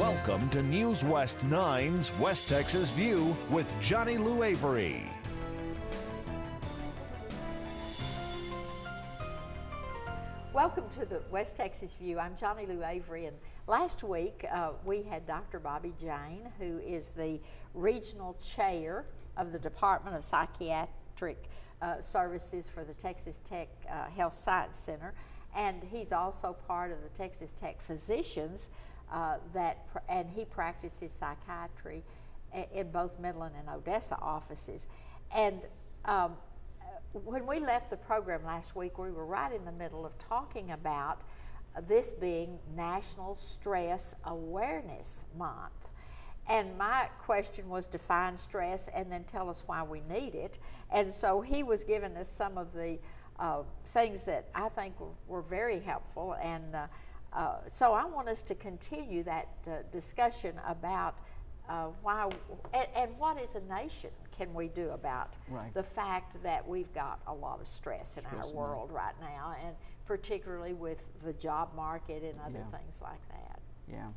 Welcome to News West 9's West Texas View with Johnny Lou Avery. Welcome to the West Texas View. I'm Johnny Lou Avery, and last week we had Dr. Bobby Jane, who is the regional chair of the Department of Psychiatric Services for the Texas Tech Health Science Center, and he's also part of the Texas Tech Physicians and he practices psychiatry in both Midland and Odessa offices. And when we left the program last week, we were right in the middle of talking about this being National Stress Awareness Month. And my question was define stress and then tell us why we need it. And so he was giving us some of the things that I think were very helpful. And so I want us to continue that discussion about why and what as a nation can we do about the fact that we've got a lot of stress in our world right now, and particularly with the job market and other things like that. Yeah,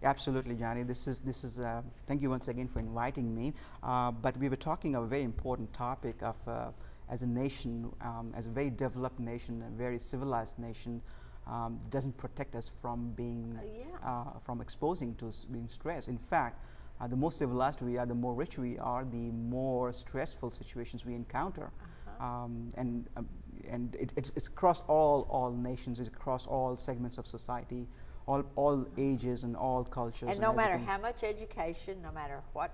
absolutely, Johnny. This is. Thank you once again for inviting me. But we were talking of a very important topic of as a nation, as a very developed nation, a very civilized nation. Doesn't protect us from being from exposing to being stressed. In fact, the more civilized we are, the more rich we are, the more stressful situations we encounter. And it's across all nations, it's across all segments of society, all ages and all cultures. And no matter how much education, no matter what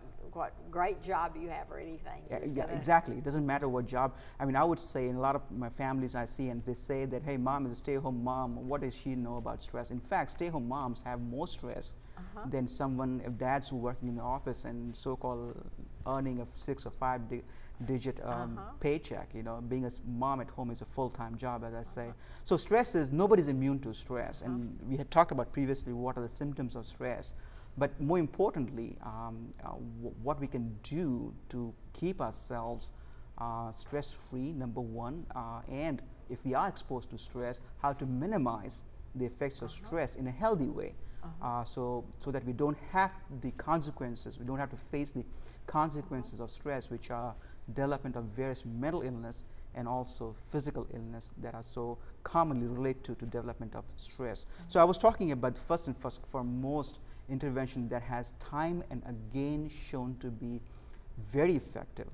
great job you have or anything. Yeah, exactly. It doesn't matter what job. I mean, I would say in a lot of my families I see, and they say that, hey, mom is a stay-at-home mom. What does she know about stress? In fact, stay-at-home moms have more stress than someone, if dads who are working in the office and so-called earning a 6 or 5 digit paycheck. You know, being a mom at home is a full-time job, as I say. So stress is, nobody's immune to stress. And we had talked about previously what are the symptoms of stress. But more importantly, what we can do to keep ourselves stress-free, number one, and if we are exposed to stress, how to minimize the effects of stress in a healthy way. So that we don't have the consequences, we don't have to face the consequences of stress, which are development of various mental illness and also physical illness that are so commonly related to development of stress. So I was talking about first and foremost intervention that has time and again shown to be very effective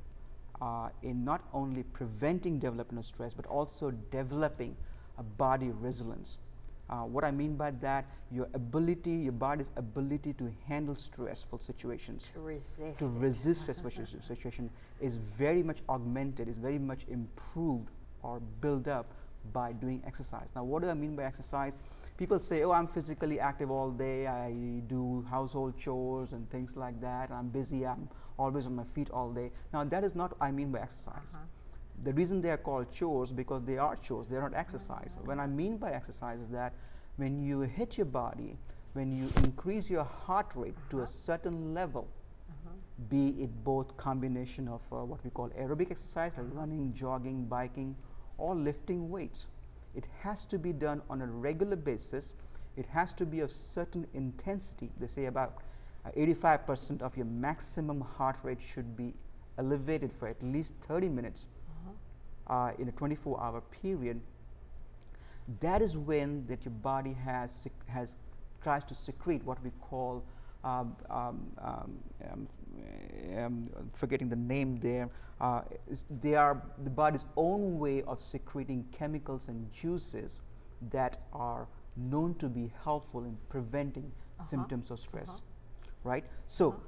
in not only preventing development of stress but also developing a body resilience. What I mean by that, your body's ability to handle stressful situations, to resist stressful situation is very much augmented, is very much improved or built up by doing exercise. Now, what do I mean by exercise? People say, oh, I'm physically active all day, I do household chores and things like that, I'm busy, I'm always on my feet all day. Now, that is not what I mean by exercise. The reason they are called chores because they are chores, they are not exercise. What I mean by exercise is that when you hit your body, when you increase your heart rate to a certain level, be it both combination of what we call aerobic exercise, like running, jogging, biking, or lifting weights. It has to be done on a regular basis. It has to be of certain intensity. They say about 85% of your maximum heart rate should be elevated for at least 30 minutes in a 24-hour period. That is when that your body tries to secrete what we call forgetting the name there. They are the body's own way of secreting chemicals and juices that are known to be helpful in preventing symptoms of stress. Right? So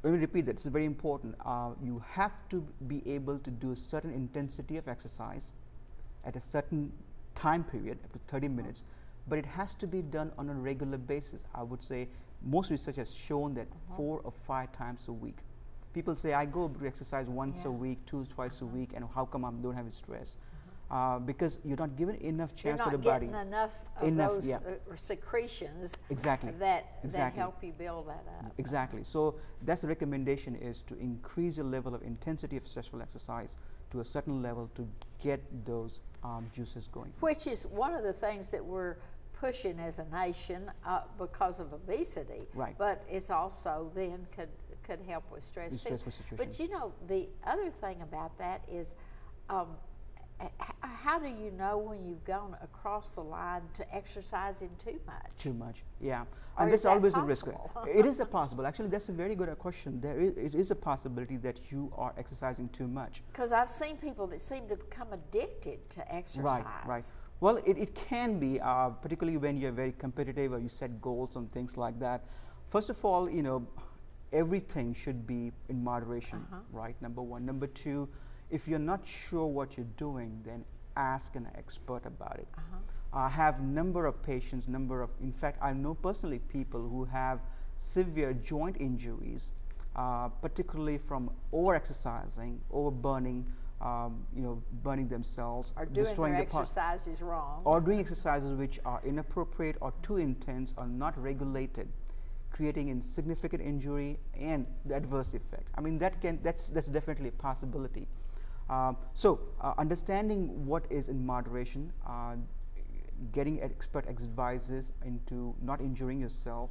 let me repeat that, it's very important. You have to be able to do a certain intensity of exercise at a certain time period, up to 30 minutes, but it has to be done on a regular basis. I would say most research has shown that 4 or 5 times a week. People say, I go to exercise once a week, twice a week, and how come I don't have stress? Because you're not given enough chance for the body. You're not getting enough of those secretions that help you build that up. Exactly. So that's the recommendation, is to increase your level of intensity of stressful exercise to a certain level to get those juices going. Which is one of the things that we're pushing as a nation because of obesity. Right. But it's also then could help with stress. In too. stressful situations. But you know, the other thing about that is, how do you know when you've gone across the line to exercising too much? Too much, yeah. Or And is that's that always a risk. possible? It is a possible. Actually, that's a very good question. It is a possibility that you are exercising too much. Because I've seen people that seem to become addicted to exercise. Right, right. Well, it can be, particularly when you're very competitive or you set goals and things like that. First of all, you know, everything should be in moderation, right? Number one. Number two, if you're not sure what you're doing, then ask an expert about it. I have number of patients, in fact, I know personally people who have severe joint injuries, particularly from over-exercising, over-burning, you know, burning themselves, Or doing destroying their the part, exercises wrong. or doing exercises which are inappropriate or too intense or not regulated, creating insignificant injury and the adverse effect. I mean, that's definitely a possibility. So understanding what is in moderation, getting expert advices into not injuring yourself,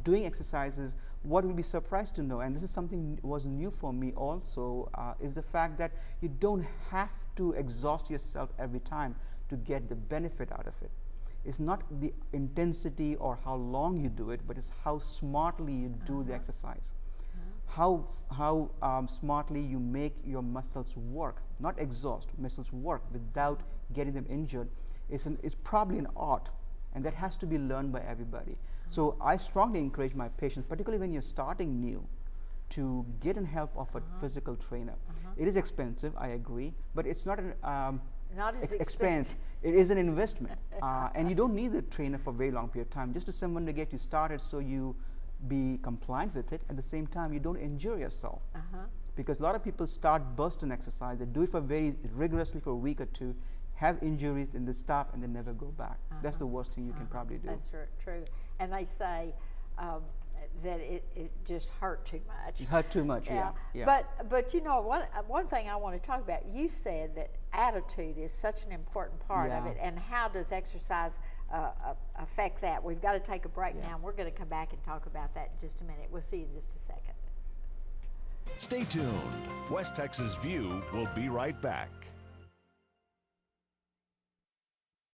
doing exercises. What will be surprised to know, and this is something was new for me also, is the fact that you don't have to exhaust yourself every time to get the benefit out of it. It's not the intensity or how long you do it, but it's how smartly you do the exercise. How smartly you make your muscles work, not exhaust, muscles work without getting them injured. It's probably an art, and that has to be learned by everybody. So I strongly encourage my patients, particularly when you're starting new, to get in help of a physical trainer. It is expensive, I agree, but it's not an Not as expense. It is an investment, and you don't need a trainer for a very long period of time. Just to someone to get you started, so you be compliant with it. At the same time, you don't injure yourself, because a lot of people start burst in exercise. They do it for very rigorously for a week or two, have injuries, and they stop and they never go back. That's the worst thing you can probably do. That's true. And they say that it just hurt too much. It hurt too much, yeah. But you know, one thing I want to talk about, you said that attitude is such an important part of it, and how does exercise affect that? We've got to take a break now, and we're going to come back and talk about that in just a minute. We'll see you in just a second. Stay tuned. West Texas View will be right back.